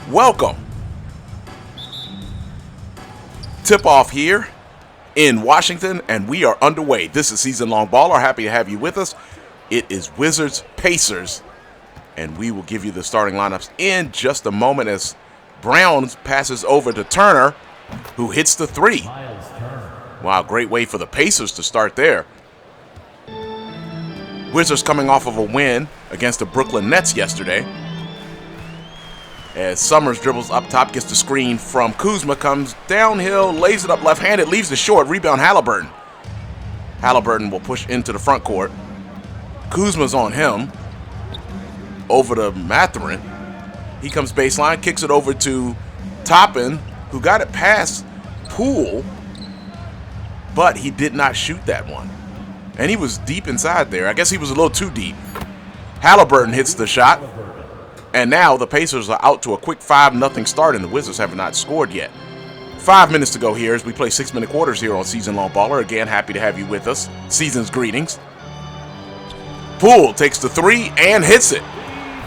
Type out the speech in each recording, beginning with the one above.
Welcome. Tip off here in Washington, and we are underway. This is Season Long Baller. Happy to have you with us. It is Wizards Pacers, and we will give you the starting lineups in just a moment as Brown passes over to Turner, who hits the three. Wow, great way for the Pacers to start there. Wizards coming off of a win against the Brooklyn Nets yesterday. As Summerz dribbles up top, gets the screen from Kuzma, comes downhill, lays it up left-handed, leaves it short, rebound Halliburton. Halliburton will push into the front court. Kuzma's on him, over to Mathurin. He comes baseline, kicks it over to Toppin, who got it past Poole, but he did not shoot that one. And he was deep inside there. I guess he was a little too deep. Halliburton hits the shot. And now the Pacers are out to a quick 5-0 start, and the Wizards have not scored yet. 5 minutes to go here as we play 6-minute quarters here on Season Long Baller. Again, happy to have you with us. Season's greetings. Poole takes the three and hits it.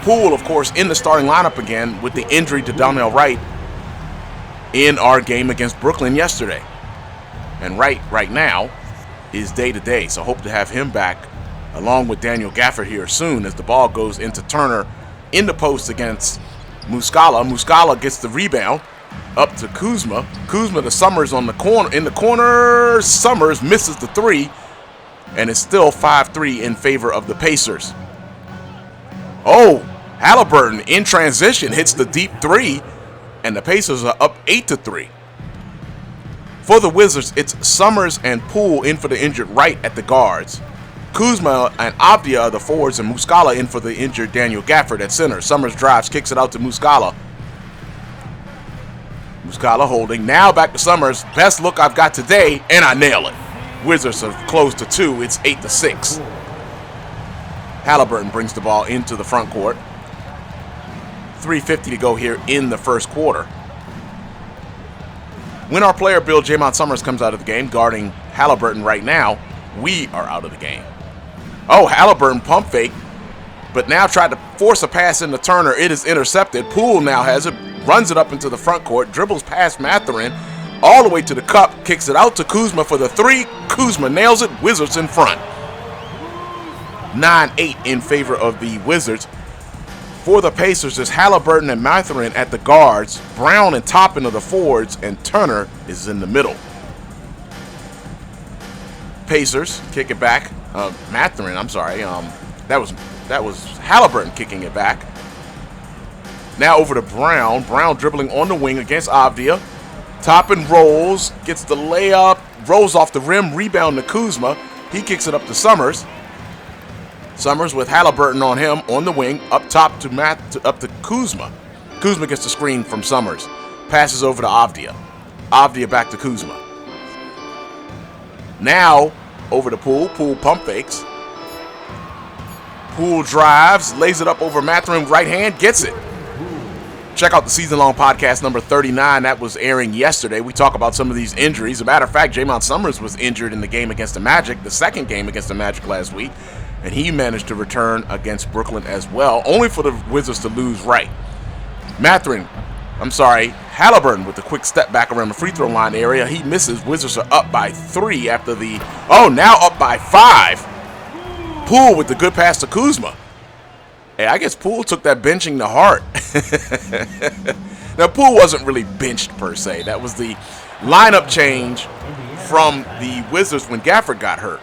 Poole, of course, in the starting lineup again with the injury to Donnell Wright in our game against Brooklyn yesterday. And Wright right now is day-to-day, so hope to have him back along with Daniel Gafford here soon as the ball goes into Turner in the post against Muscala. Muscala gets the rebound up to Kuzma. Kuzma to Summerz on the corner. In the corner, Summerz misses the three, and it's still 5-3 in favor of the Pacers. Oh, Halliburton in transition hits the deep three, and the Pacers are up 8-3. For the Wizards, it's Summerz and Poole in for the injured Wright at the guards. Kuzma and Avdia are the forwards, and Muscala in for the injured Daniel Gafford at center. Summerz drives, kicks it out to Muscala. Muscala holding. Now back to Summerz. Best look I've got today, and I nail it. Wizards have closed to 2. It's 8-6. Halliburton brings the ball into the front court. 3:50 to go here in the first quarter. When our player Bill Jaymont Summerz comes out of the game, guarding Halliburton right now, we are out of the game. Oh, Halliburton pump fake, but now tried to force a pass into Turner. It is intercepted. Poole now has it, runs it up into the front court, dribbles past Mathurin, all the way to the cup, kicks it out to Kuzma for the three. Kuzma nails it. Wizards in front. 9-8 in favor of the Wizards. For the Pacers, there's Halliburton and Mathurin at the guards, Brown and Toppin of the forwards, and Turner is in the middle. Pacers kick it back. Mathurin, I'm sorry. That was Halliburton kicking it back. Now over to Brown. Brown dribbling on the wing against Avdia. Toppin rolls, gets the layup, rolls off the rim, rebound to Kuzma. He kicks it up to Summerz. Summerz with Halliburton on him on the wing, up top to up to Kuzma. Kuzma gets the screen from Summerz. Passes over to Avdia. Avdia back to Kuzma. Now over to Poole. Poole pump fakes. Poole drives, lays it up over Mathurin, right hand, gets it. Check out the season-long podcast number 39. That was airing yesterday. We talk about some of these injuries. As a matter of fact, Jaymont Summerz was injured in the game against the Magic, the second game against the Magic last week, and he managed to return against Brooklyn as well, only for the Wizards to lose Wright. Halliburton with the quick step back around the free throw line area. He misses. Wizards are up by 3 after now up by 5. Poole with the good pass to Kuzma. Hey, I guess Poole took that benching to heart. Now, Poole wasn't really benched per se. That was the lineup change from the Wizards when Gafford got hurt.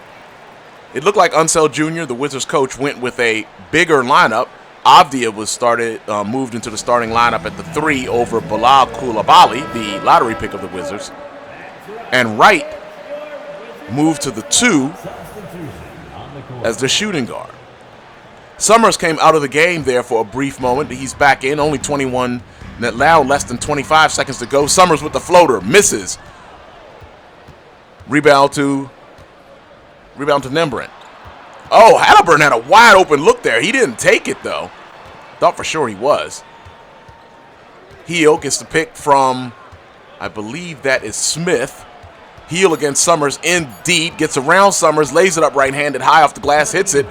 It looked like Unseld Jr., the Wizards coach, went with a bigger lineup. Avdia was moved into the starting lineup at the 3 over Bilal Coulibaly, the lottery pick of the Wizards. And Wright moved to the 2 as the shooting guard. Summerz came out of the game there for a brief moment. He's back in, only 21, now less than 25 seconds to go. Summerz with the floater, misses. Rebound to Nembhard. Oh, Halliburton had a wide open look there. He didn't take it, though. Thought for sure he was. Heel gets the pick from, I believe that is Smith. Heel against Summerz in deep. Gets around Summerz, lays it up right-handed, high off the glass, hits it.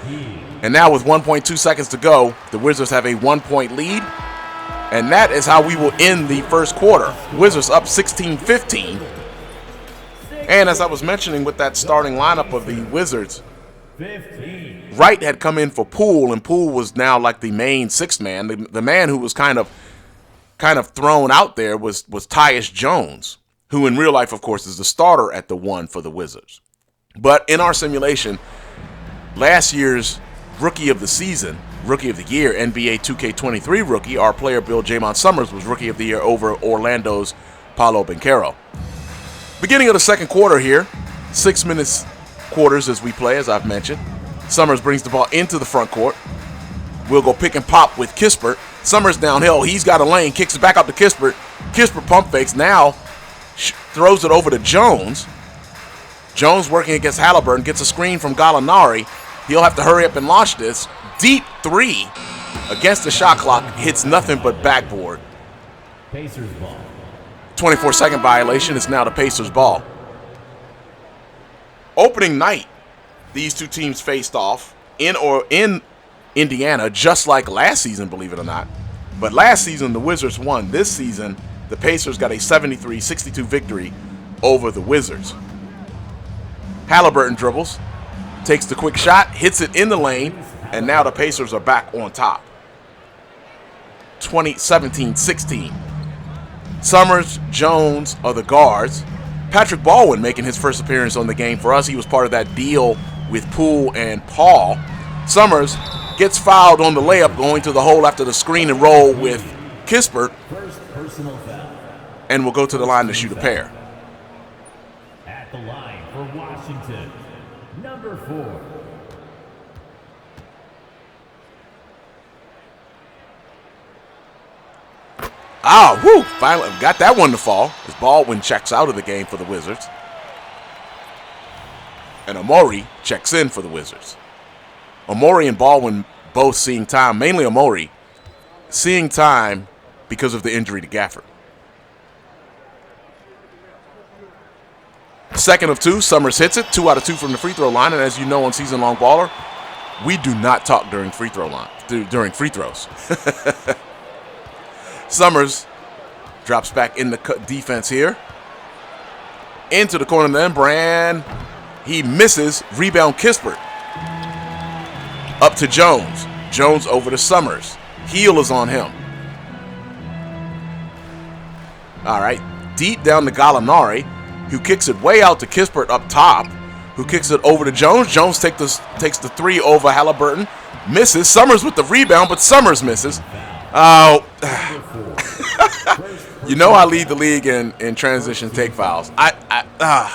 And now with 1.2 seconds to go, the Wizards have a 1-point lead. And that is how we will end the first quarter. Wizards up 16-15. And as I was mentioning with that starting lineup of the Wizards, Wright had come in for Poole, and Poole was now like the main sixth man. The man who was kind of thrown out there was Tyus Jones, who in real life, of course, is the starter at the 1 for the Wizards. But in our simulation, last year's Rookie of the Season, Rookie of the Year, NBA 2K23 rookie, our player Bill Jaymont Summerz was Rookie of the Year over Orlando's Paolo Banchero. Beginning of the second quarter here, 6 minutes quarters as we play, as I've mentioned. Summerz brings the ball into the front court. We'll go pick and pop with Kispert. Summerz downhill. He's got a lane, kicks it back up to Kispert. Kispert pump fakes, now throws it over to Jones. Jones working against Halliburton, gets a screen from Gallinari. He'll have to hurry up and launch this. Deep three against the shot clock, hits nothing but backboard. Pacers ball. 24-second violation is now the Pacers ball. Opening night, these two teams faced off in Indiana, just like last season, believe it or not. But last season, the Wizards won. This season, the Pacers got a 73-62 victory over the Wizards. Halliburton dribbles, takes the quick shot, hits it in the lane, and now the Pacers are back on top. 17-16. Summerz, Jones are the guards. Patrick Baldwin making his first appearance on the game for us. He was part of that deal with Poole and Paul. Summerz gets fouled on the layup, going to the hole after the screen and roll with Kispert, and will go to the line to shoot a pair. At the line for Washington, number 4. Ah, whoo! Finally got that one to fall as Baldwin checks out of the game for the Wizards. And Amori checks in for the Wizards. Amori and Baldwin both seeing time, mainly Amori, seeing time because of the injury to Gafford. Second of 2, Summerz hits it, 2 out of 2 from the free throw line, and as you know on Season Long Baller, we do not talk during free throws. Summerz drops back in the defense here. Into the corner then, Brand. He misses. Rebound Kispert. Up to Jones. Jones over to Summerz. Heel is on him. All right. Deep down to Gallinari, who kicks it way out to Kispert up top, who kicks it over to Jones. Jones takes the 3 over Halliburton. Misses. Summerz with the rebound, but Summerz misses. Oh, you know I lead the league in transition take fouls. I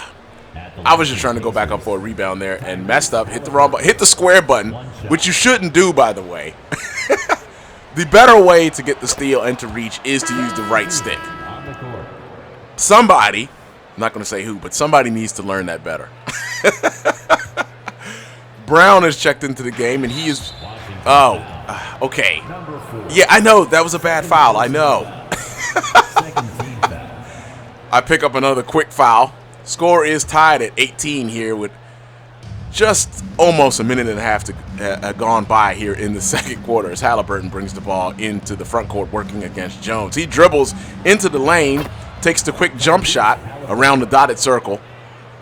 was just trying to go back up for a rebound there and messed up. Hit the wrong button. Hit the square button, which you shouldn't do, by the way. The better way to get the steal and to reach is to use the right stick. Somebody, I'm not going to say who, but somebody needs to learn that better. Brown has checked into the game, and he is... Oh, okay. Yeah, I know. That was a bad foul. I know. I pick up another quick foul. Score is tied at 18 here with just almost a minute and a half to gone by here in the second quarter as Halliburton brings the ball into the front court working against Jones. He dribbles into the lane, takes the quick jump shot around the dotted circle,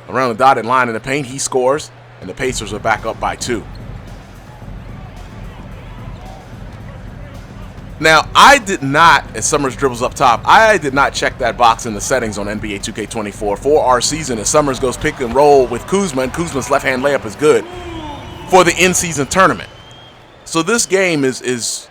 around the dotted line in the paint. He scores, and the Pacers are back up by 2. Now, I did not, as Summerz dribbles up top, I did not check that box in the settings on NBA 2K24 for our season as Summerz goes pick and roll with Kuzma, and Kuzma's left-hand layup is good for the in-season tournament. So this game is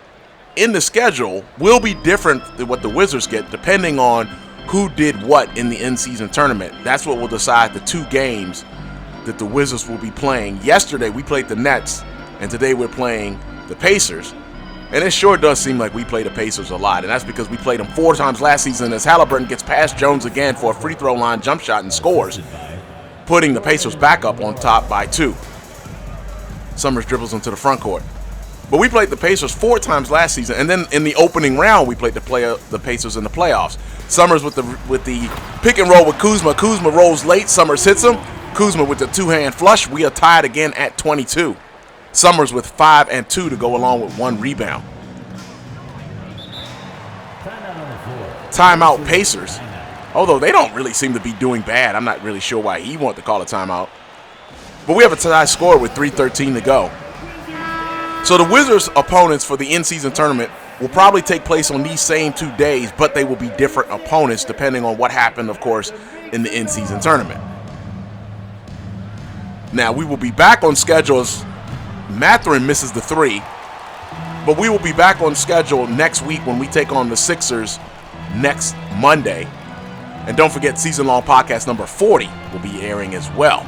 in the schedule will be different than what the Wizards get depending on who did what in the in-season tournament. That's what will decide the 2 games that the Wizards will be playing. Yesterday, we played the Nets, and today we're playing the Pacers. And it sure does seem like we play the Pacers a lot, and that's because we played them 4 times last season as Halliburton gets past Jones again for a free throw line jump shot and scores, putting the Pacers back up on top by 2. Summerz dribbles into the front court. But we played the Pacers 4 times last season, and then in the opening round we played the Pacers in the playoffs. Summerz with the pick and roll with Kuzma. Kuzma rolls late. Summerz hits him. Kuzma with the 2-hand flush. We are tied again at 22. Summerz with 5 and 2 to go along with 1 rebound. Timeout on the floor. Timeout Pacers. Although they don't really seem to be doing bad. I'm not really sure why he wanted to call a timeout. But we have a tie score with 3:13 to go. So the Wizards' opponents for the in-season tournament will probably take place on these same 2 days, but they will be different opponents depending on what happened, of course, in the in-season tournament. Now, we will be back on schedule as Mathurin misses the 3, but we will be back on schedule next week when we take on the Sixers next Monday. And don't forget, season-long podcast number 40 will be airing as well.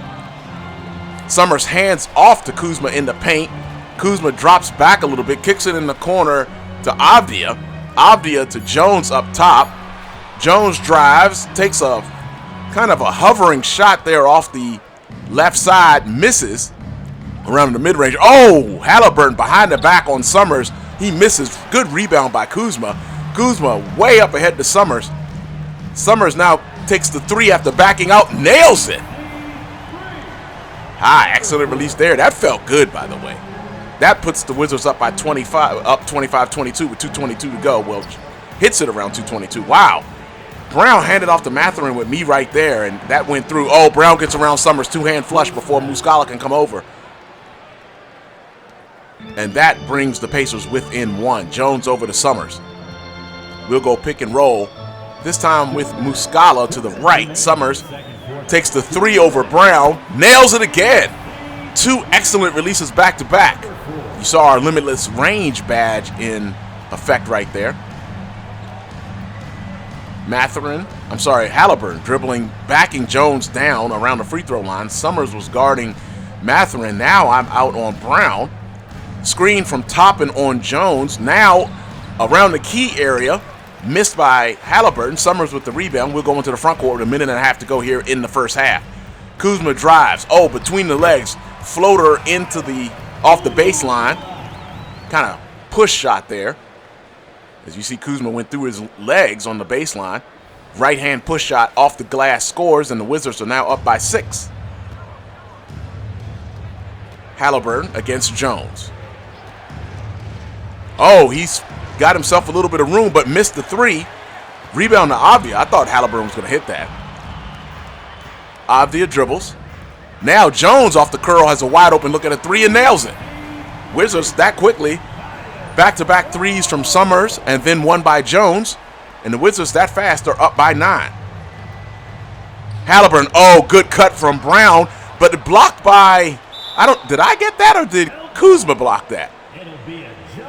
Summerz hands off to Kuzma in the paint. Kuzma drops back a little bit, kicks it in the corner to Avdia. Avdia to Jones up top. Jones drives, takes a kind of a hovering shot there off the left side, misses around in the mid-range. Oh, Halliburton behind the back on Summerz. He misses. Good rebound by Kuzma. Kuzma way up ahead to Summerz. Summerz now takes the 3 after backing out, nails it. Excellent release there. That felt good, by the way. That puts the Wizards up by 25, up 25-22 with 2:22 to go. Well, hits it around 2:22. Wow. Brown handed off to Mathurin with me right there, and that went through. Oh, Brown gets around Summerz, 2-hand flush before Muscala can come over. And that brings the Pacers within 1. Jones over to Summerz. We'll go pick and roll. This time with Muscala to the right. Summerz takes the 3 over Brown, nails it again. 2 excellent releases back to back. You saw our limitless range badge in effect right there. Halliburton dribbling, backing Jones down around the free throw line. Summerz was guarding Mathurin. Now I'm out on Brown. Screen from Toppin on Jones. Now around the key area. Missed by Halliburton. Summerz with the rebound. We'll go into the front court with a minute and a half to go here in the first half. Kuzma drives. Oh, between the legs. Floater off the baseline. Kind of push shot there. As you see, Kuzma went through his legs on the baseline. Right hand push shot off the glass scores, and the Wizards are now up by 6. Halliburton against Jones. Oh, he's got himself a little bit of room, but missed the 3. Rebound to Avdia. I thought Halliburton was going to hit that. Avdia dribbles. Now Jones off the curl has a wide open look at a 3 and nails it. Wizards that quickly. Back-to-back 3s from Summerz and then 1 by Jones. And the Wizards that fast are up by 9. Halliburton, oh, good cut from Brown, but blocked by, did I get that or did Kuzma block that?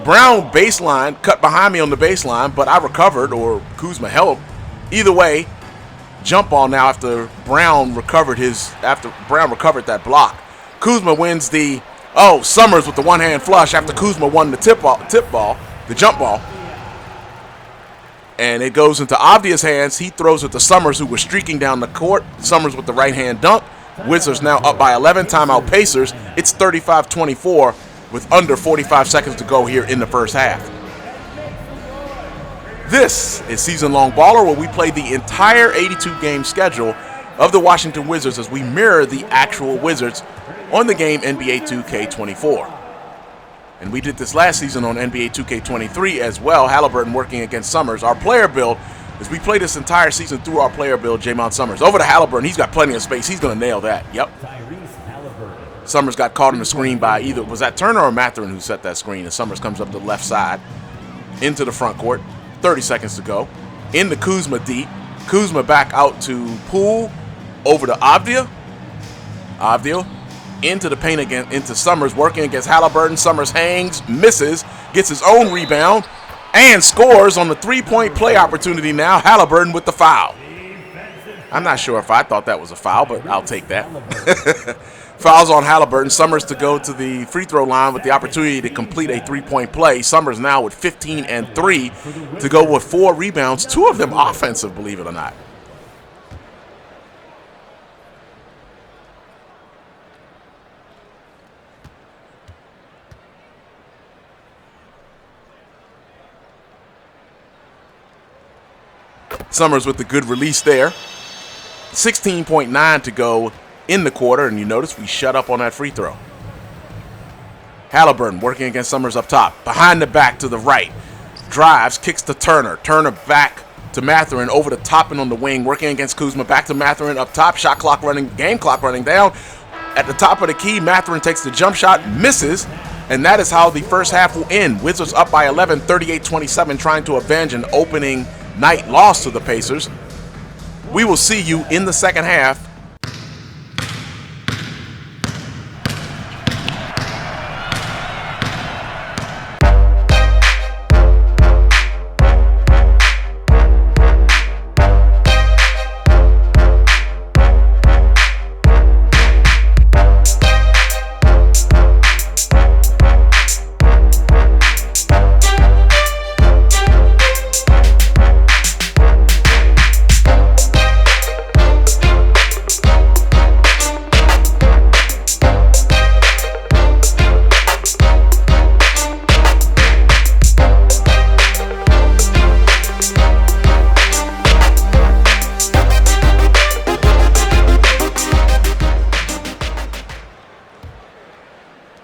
Brown baseline, cut behind me on the baseline, but I recovered, or Kuzma helped. Either way, jump ball now after Brown recovered that block. Kuzma wins the, Summerz with the 1-hand flush after Kuzma won the the jump ball. And it goes into Avdia's hands. He throws it to Summerz, who was streaking down the court. Summerz with the right-hand dunk. Wizards now up by 11. Timeout Pacers. It's 35-24 with under 45 seconds to go here in the first half. This is Season Long Baller, where we play the entire 82-game schedule of the Washington Wizards as we mirror the actual Wizards on the game NBA 2K24. And we did this last season on NBA 2K23 as well. Halliburton working against Summerz. Our player build, as we play this entire season through our player build, Jaymont Summerz. Over to Halliburton. He's got plenty of space. He's going to nail that. Yep. Summerz got caught in the screen by was that Turner or Mathurin who set that screen? And Summerz comes up the left side into the front court. 30 seconds to go. Into Kuzma deep. Kuzma back out to Poole. Over to Avdia. Avdia into the paint again, into Summerz, working against Halliburton. Summerz hangs, misses, gets his own rebound, and scores on the 3-point play opportunity now. Halliburton with the foul. I'm not sure if I thought that was a foul, but I'll take that. Fouls on Halliburton. Summerz to go to the free throw line with the opportunity to complete a 3-point play. Summerz now with 15 and 3 to go with 4 rebounds, 2 of them offensive, believe it or not. Summerz with the good release there. 16.9 to go in the quarter, and you notice we shut up on that free throw. Halliburton working against Summerz up top. Behind the back to the right. drives, kicks to Turner. Turner back to Mathurin, over the top and on the wing, working against Kuzma. Back to Mathurin up top. Shot clock running, game clock running down. At the top of the key, Mathurin takes the jump shot, misses, and that is how the first half will end. Wizards up by 11, 38-27, trying to avenge an opening night loss to the Pacers. We will see you in the second half.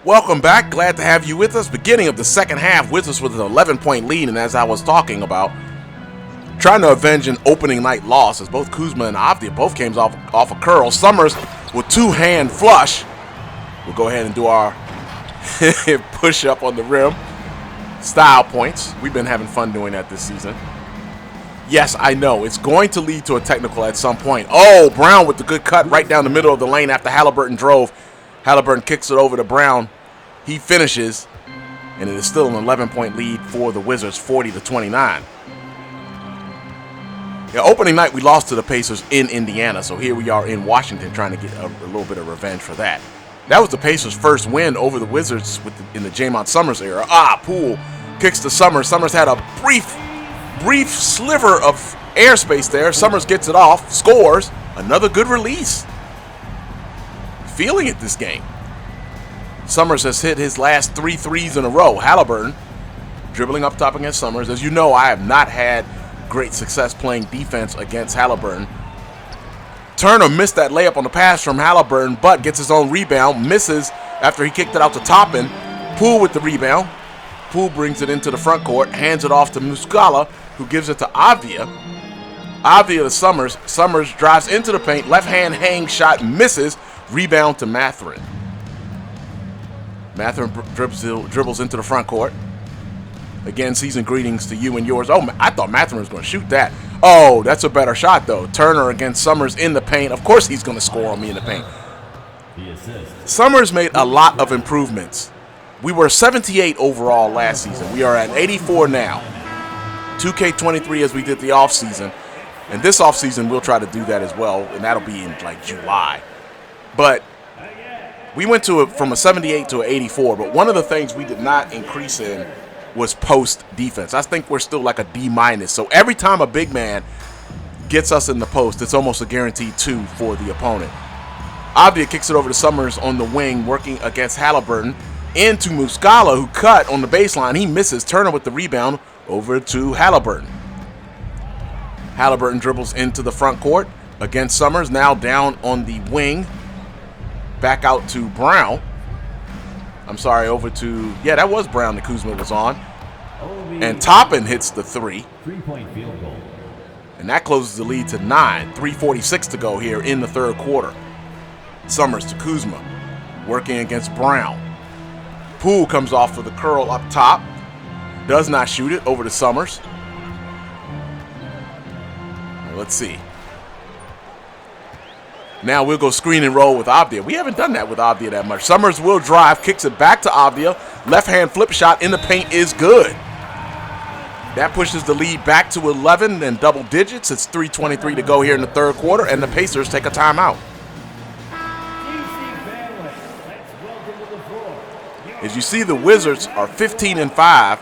Welcome back. Glad to have you with us. Beginning of the second half, Wizards with an 11-point lead, and as I was talking about, trying to avenge an opening night loss as both Kuzma and Avdia both came off a curl. Summerz with two-hand flush. We'll go ahead and do our push-up on the rim. Style points. We've been having fun doing that this season. Yes, I know. It's going to lead to a technical at some point. Oh, Brown with the good cut right down the middle of the lane after Halliburton drove. Halliburton kicks it over to Brown. He finishes, and it is still an 11-point lead for the Wizards, 40-29. Yeah, opening night, we lost to the Pacers in Indiana, so here we are in Washington trying to get a little bit of revenge for that. That was the Pacers' first win over the Wizards in the Jaymont Summerz era. Poole kicks to Summerz. Summerz had a brief sliver of airspace there. Summerz gets it off, scores. Another good release. Feeling it this game. Summerz has hit his last 3 threes in a row. Halliburton dribbling up top against Summerz. As you know, I have not had great success playing defense against Halliburton. Turner missed that layup on the pass from Halliburton, but gets his own rebound, misses after he kicked it out to Toppin. Poole with the rebound. Poole brings it into the front court, hands it off to Muscala, who gives it to Avdia. Avdia to Summerz. Summerz drives into the paint, left hand hang shot, misses, rebound to Mathurin. Mathurin dribbles into the front court. Again, season greetings to you and yours. Oh, I thought Mathurin was going to shoot that. Oh, that's a better shot, though. Turner against Summerz in the paint. Of course he's going to score on me in the paint. Summerz made a lot of improvements. We were 78 overall last season. We are at 84 now. 2K23 as we did the offseason. And this offseason, we'll try to do that as well, and that'll be in, like, July. But we went from a 78 to an 84, but one of the things we did not increase in was post defense. I think we're still like a D-. So every time a big man gets us in the post, it's almost a guaranteed 2 for the opponent. Avdia kicks it over to Summerz on the wing, working against Halliburton. Into Muscala, who cut on the baseline. He misses. Turner with the rebound over to Halliburton. Halliburton dribbles into the front court against Summerz, now down on the wing. Back out to Brown. I'm sorry, over to, yeah, that was Brown that Kuzma was on. And Toppin hits the 3. 3-point field goal. And that closes the lead to 9. 3:46 to go here in the third quarter. Summerz to Kuzma, working against Brown. Poole comes off for the curl up top. Does not shoot it, over to Summerz. Let's see. Now we'll go screen and roll with Avdia. We haven't done that with Avdia that much. Summerz will drive, kicks it back to Avdia. Left hand flip shot in the paint is good. That pushes the lead back to 11 and double digits. It's 3:23 to go here in the third quarter, and the Pacers take a timeout. As you see, the Wizards are 15-5,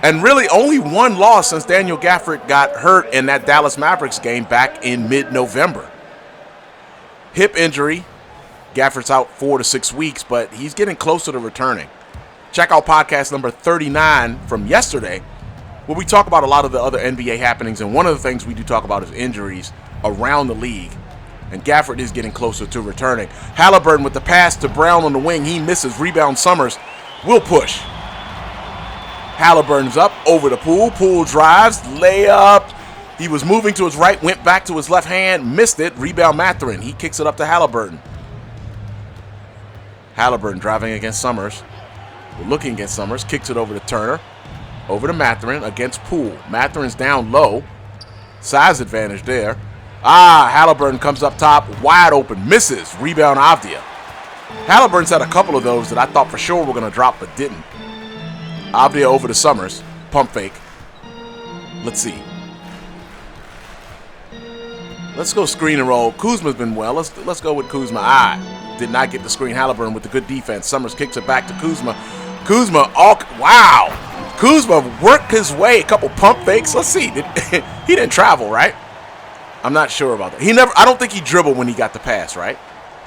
and really only one loss since Daniel Gafford got hurt in that Dallas Mavericks game back in mid-November. Hip injury. Gafford's out 4 to 6 weeks, but he's getting closer to returning. Check out podcast number 39 from yesterday, where we talk about a lot of the other NBA happenings, and one of the things we do talk about is injuries around the league. And Gafford is getting closer to returning. Halliburton with the pass to Brown on the wing. He misses. Rebound Summerz will push. Halliburton's up over the Poole. Poole drives, layup. He was moving to his right, went back to his left hand, missed it. Rebound Mathurin. He kicks it up to Halliburton. Halliburton driving against Summerz. We're looking against Summerz. Kicks it over to Turner. Over to Mathurin against Poole. Mathurin's down low. Size advantage there. Halliburton comes up top. Wide open. Misses. Rebound Avdia. Halliburton's had a couple of those that I thought for sure were going to drop but didn't. Avdia over to Summerz. Pump fake. Let's see. Let's go screen and roll. Kuzma's been well. Let's go with Kuzma. Did not get the screen. Halliburton with the good defense. Summerz kicks it back to Kuzma. Wow. Kuzma worked his way. A couple pump fakes. Let's see. He didn't travel, right? I'm not sure about that. I don't think he dribbled when he got the pass, right?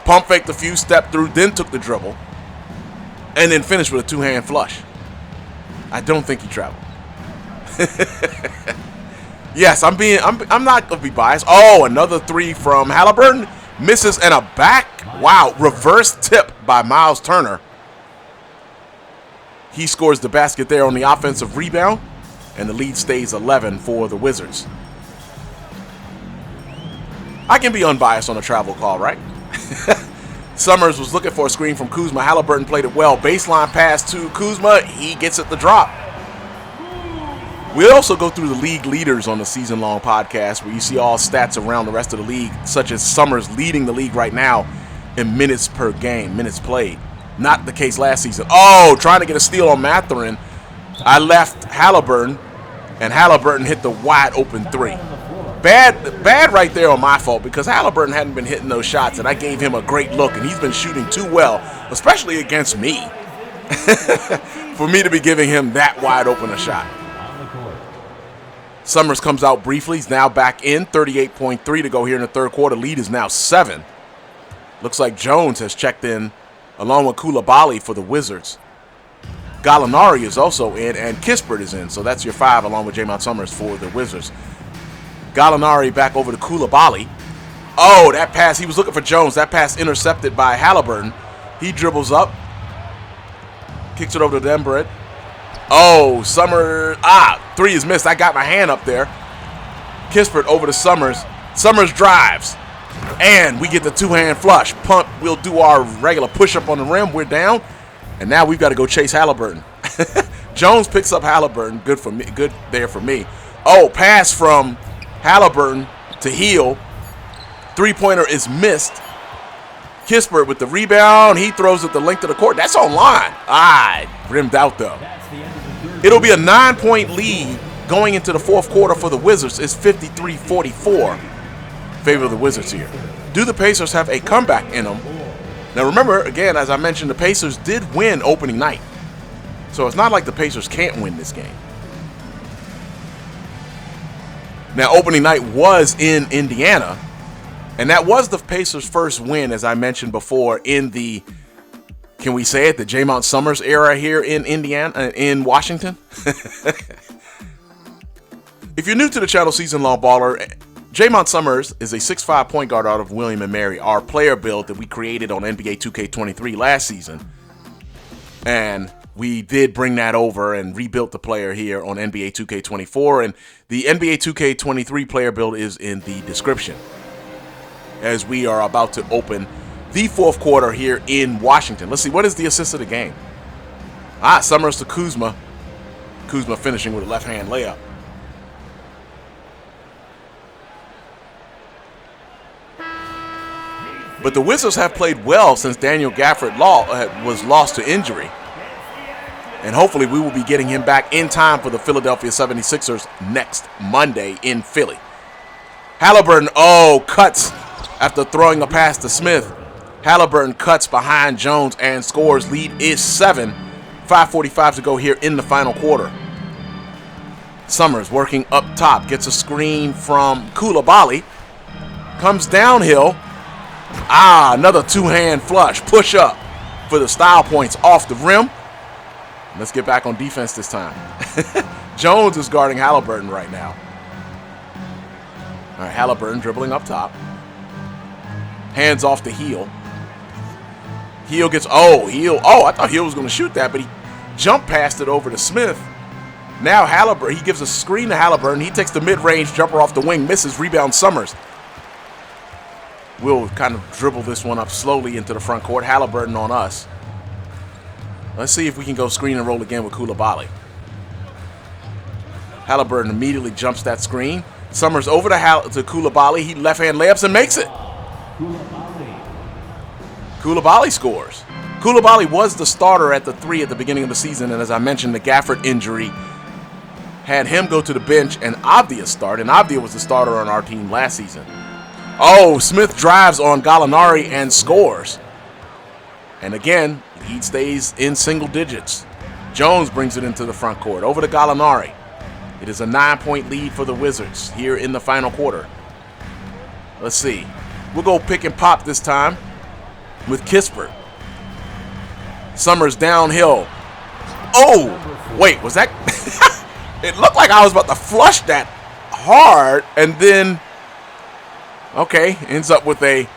Pump faked a few, stepped through, then took the dribble, and then finished with a two-hand flush. I don't think he traveled. Yes, I'm not gonna be biased. Oh, another three from Halliburton. Misses and a back. Wow, reverse tip by Miles Turner. He scores the basket there on the offensive rebound, and the lead stays 11 for the Wizards. I can be unbiased on a travel call, right? Summerz was looking for a screen from Kuzma. Halliburton played it well. Baseline pass to Kuzma. He gets it the drop. We also go through the league leaders on the Season Long podcast, where you see all stats around the rest of the league, such as Summerz leading the league right now in minutes per game, minutes played. Not the case last season. Oh, trying to get a steal on Mathurin. I left Halliburton, and Halliburton hit the wide open three. Bad right there on my fault, because Halliburton hadn't been hitting those shots, and I gave him a great look, and he's been shooting too well, especially against me, for me to be giving him that wide open a shot. Summerz comes out briefly. He's now back in. 38.3 to go here in the third quarter. Lead is now 7. Looks like Jones has checked in along with Coulibaly for the Wizards. Gallinari is also in, and Kispert is in. So that's your 5 along with Jaymont Summerz for the Wizards. Gallinari back over to Coulibaly. Oh, that pass. He was looking for Jones. That pass intercepted by Halliburton. He dribbles up. Kicks it over to Dembred. Oh, Summerz. 3 is missed. I got my hand up there. Kispert over to Summerz. Summerz drives. And we get the two-hand flush. Pump. We'll do our regular push-up on the rim. We're down. And now we've got to go chase Halliburton. Jones picks up Halliburton. Good for me. Good there for me. Oh, pass from Halliburton to Heel. Three-pointer is missed. Kispert with the rebound. He throws it the length of the court. That's online. Rimmed out, though. It'll be a 9-point lead going into the fourth quarter for the Wizards. It's 53-44. Favor of the Wizards here. Do the Pacers have a comeback in them? Now remember, again, as I mentioned, the Pacers did win opening night. So it's not like the Pacers can't win this game. Now, opening night was in Indiana. And that was the Pacers' first win, as I mentioned before, in the, can we say it, the Jaymont Summerz era here in Indiana, in Washington. If you're new to the channel, Season Long Baller, Jaymont Summerz is a 6'5" point guard out of William & Mary, our player build that we created on NBA 2K23 last season. And we did bring that over and rebuilt the player here on NBA 2K24. And the NBA 2K23 player build is in the description, as we are about to open the fourth quarter here in Washington. Let's see, what is the assist of the game? Summerz to Kuzma. Kuzma finishing with a left-hand layup. But the Wizards have played well since Daniel Gafford was lost to injury. And hopefully we will be getting him back in time for the Philadelphia 76ers next Monday in Philly. Halliburton, cuts after throwing a pass to Smith. Halliburton cuts behind Jones and scores. Lead is 7. 5:45 to go here in the final quarter. Summerz working up top. Gets a screen from Coulibaly. Comes downhill. Another two-hand flush. Push up for the style points off the rim. Let's get back on defense this time. Jones is guarding Halliburton right now. All right, Halliburton dribbling up top. Hands off to Heel. Heel gets, I thought Heel was going to shoot that, but he jump passed it over to Smith. Now Halliburton, he gives a screen to Halliburton. He takes the mid-range jumper off the wing, misses, rebound Summerz. We'll kind of dribble this one up slowly into the front court. Halliburton on us. Let's see if we can go screen and roll again with Coulibaly. Halliburton immediately jumps that screen. Summerz over to Coulibaly. He left-hand layups and makes it. Coulibaly scores. Coulibaly was the starter at the 3 at the beginning of the season, and as I mentioned, the Gafford injury had him go to the bench and Avdia start, and Avdia was the starter on our team last season. Oh, Smith drives on Gallinari and scores. And again, lead stays in single digits. Jones brings it into the front court, over to Gallinari. It is a 9-point lead for the Wizards here in the final quarter. Let's see. We'll go pick and pop this time with Kispert. Summerz downhill. Oh, wait, was that? It looked like I was about to flush that hard, and then, okay, ends up with a,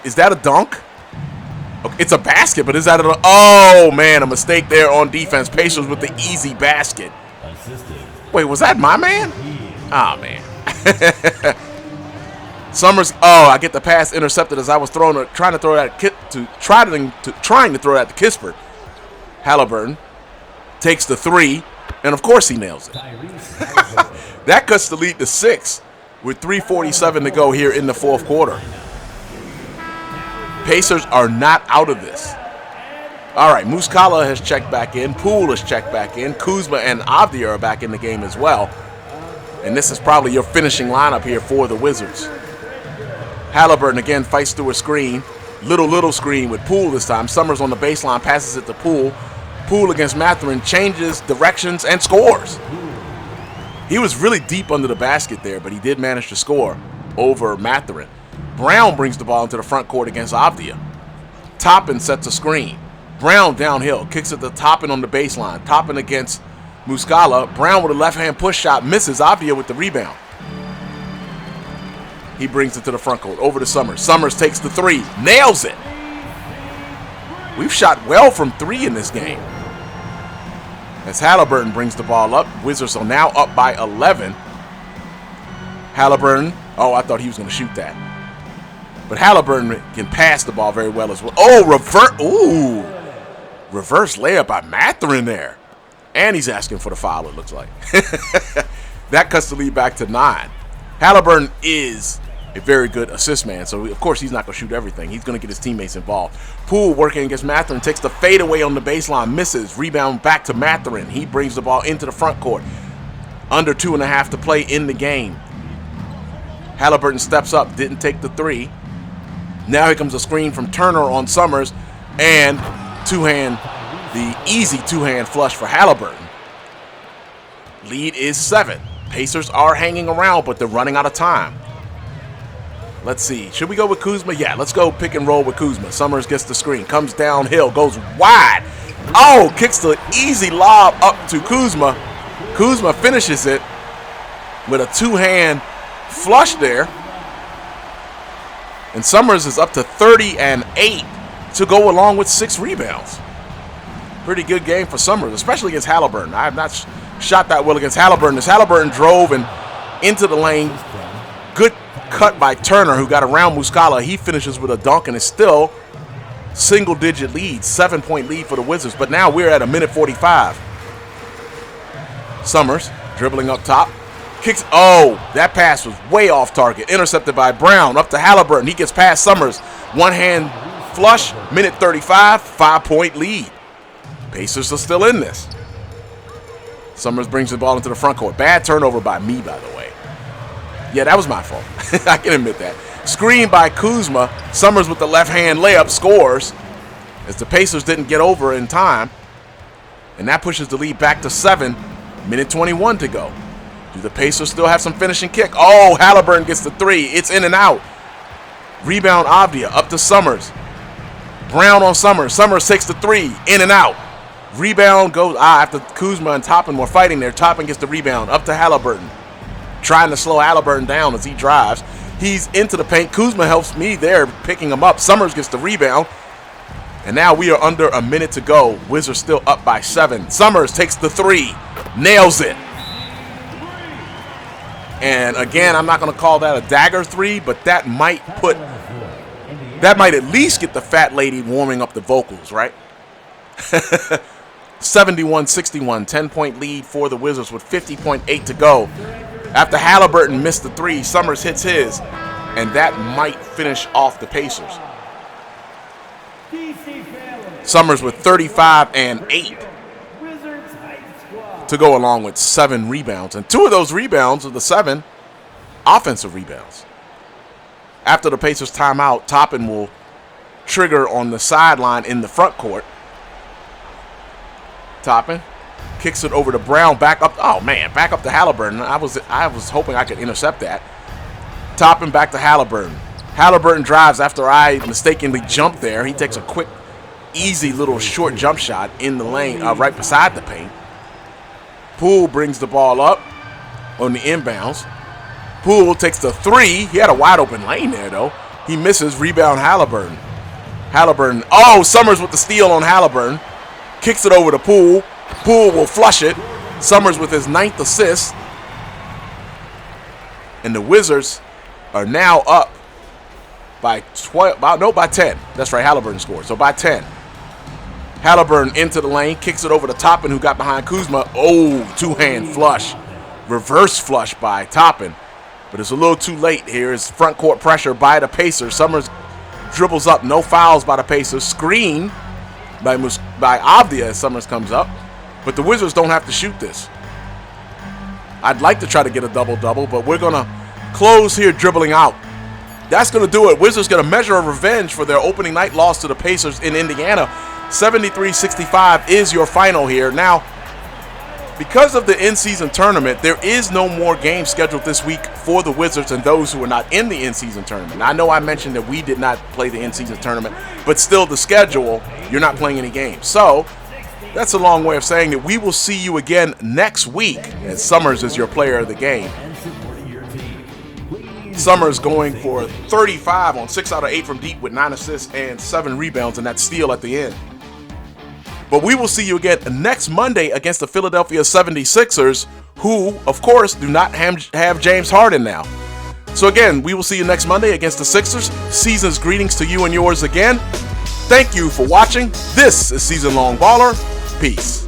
is that a dunk? Okay, it's a basket, but is that a, oh man, a mistake there on defense. Pacers with the easy basket. Wait, was that my man? Ah, oh, man. Summerz, oh, I get the pass intercepted as I was trying to throw that to Kispert. Halliburton takes the 3, and of course he nails it. That cuts the lead to 6 with 3:47 to go here in the fourth quarter. Pacers are not out of this. All right, Muscala has checked back in. Poole has checked back in. Kuzma and Avdia are back in the game as well. And this is probably your finishing lineup here for the Wizards. Halliburton again fights through a screen. Little screen with Poole this time. Summerz on the baseline, passes it to Poole. Poole against Mathurin, changes directions and scores. He was really deep under the basket there, but he did manage to score over Mathurin. Brown brings the ball into the front court against Avdia. Toppin sets a screen. Brown downhill, kicks it to Toppin on the baseline. Toppin against Muscala. Brown with a left-hand push shot, misses. Avdia with the rebound. He brings it to the front court, over to Summerz. Summerz takes the 3, nails it. We've shot well from 3 in this game. As Halliburton brings the ball up, Wizards are now up by 11. Halliburton, oh, I thought he was going to shoot that. But Halliburton can pass the ball very well as well. Oh, reverse layup by Mathurin there. And he's asking for the foul, it looks like. That cuts the lead back to 9. Halliburton is a very good assist man, so of course he's not going to shoot everything. He's going to get his teammates involved. Poole working against Mathurin, takes the fadeaway on the baseline, misses. Rebound back to Mathurin. He brings the ball into the front court. Under 2.5 to play in the game. Halliburton steps up, didn't take the 3. Now here comes a screen from Turner on Summerz, and the easy two-hand flush for Halliburton. Lead is 7. Pacers are hanging around, but they're running out of time. Let's see. Should we go with Kuzma? Yeah, let's go pick and roll with Kuzma. Summerz gets the screen, comes downhill, goes wide. Oh, kicks the easy lob up to Kuzma. Kuzma finishes it with a two-hand flush there. And Summerz is up to 30 and 8 to go along with 6 rebounds. Pretty good game for Summerz, especially against Halliburton. I have not shot that well against Halliburton. As Halliburton drove and into the lane, good cut by Turner, who got around Muscala. He finishes with a dunk, and it's still single-digit lead, 7-point lead for the Wizards. But now we're at a minute 45. Summerz dribbling up top. Kicks, oh, that pass was way off target. Intercepted by Brown, up to Halliburton. He gets past Summerz. One-hand flush, minute 35, 5-point lead. Pacers are still in this. Summerz brings the ball into the front court. Bad turnover by me, by the way. Yeah, that was my fault. I can admit that. Screen by Kuzma. Summerz with the left-hand layup scores as the Pacers didn't get over in time. And that pushes the lead back to 7. Minute 21 to go. Do the Pacers still have some finishing kick? Oh, Halliburton gets the 3. It's in and out. Rebound Avdia up to Summerz. Brown on Summerz. Summerz takes the 3. In and out. Rebound goes after Kuzma and Toppin were fighting there. Toppin gets the rebound up to Halliburton. Trying to slow Halliburton down as he drives. He's into the paint. Kuzma helps me there, picking him up. Summerz gets the rebound. And now we are under a minute to go. Wizards still up by 7. Summerz takes the 3. Nails it. And again, I'm not going to call that a dagger 3, but that might at least get the fat lady warming up the vocals, right? 71-61, 10-point lead for the Wizards with 50.8 to go. After Halliburton missed the 3, Summerz hits his, and that might finish off the Pacers. Summerz with 35 and 8 to go along with 7 rebounds. And 2 of those rebounds of the 7 offensive rebounds. After the Pacers timeout, Toppin will trigger on the sideline in the front court. Toppin kicks it over to Brown, back up. Oh man, back up to Halliburton. I was hoping I could intercept that. Toppin back to Halliburton. Halliburton drives after I mistakenly jumped there. He takes a quick, easy little short jump shot in the lane, right beside the paint. Poole brings the ball up on the inbounds. Poole takes the 3. He had a wide open lane there though. He misses. Rebound Halliburton. Halliburton. Oh, Summerz with the steal on Halliburton. Kicks it over to Poole. Poole will flush it. Summerz with his 9th assist. And the Wizards are now up by 10. That's right, Halliburton scored. So by 10. Halliburton into the lane, kicks it over to Toppin, who got behind Kuzma. Oh, two-hand flush. Reverse flush by Toppin. But it's a little too late here. It's front court pressure by the Pacers. Summerz dribbles up. No fouls by the Pacers. Screen by Avdia as Summerz comes up. But the Wizards don't have to shoot this. I'd like to try to get a double-double, but we're going to close here dribbling out. That's going to do it. Wizards get a measure of revenge for their opening night loss to the Pacers in Indiana. 73-65 is your final here. Now, because of the in-season tournament, there is no more games scheduled this week for the Wizards and those who are not in the in-season tournament. I know I mentioned that we did not play the in-season tournament, but still the schedule, you're not playing any games. So that's a long way of saying that we will see you again next week, and Summerz is your player of the game. Summerz going for 35 on 6 out of 8 from deep with 9 assists and 7 rebounds, and that steal at the end. But we will see you again next Monday against the Philadelphia 76ers, who, of course, do not have James Harden now. So again, we will see you next Monday against the Sixers. Season's greetings to you and yours again. Thank you for watching. This is Season Long Baller. Peace.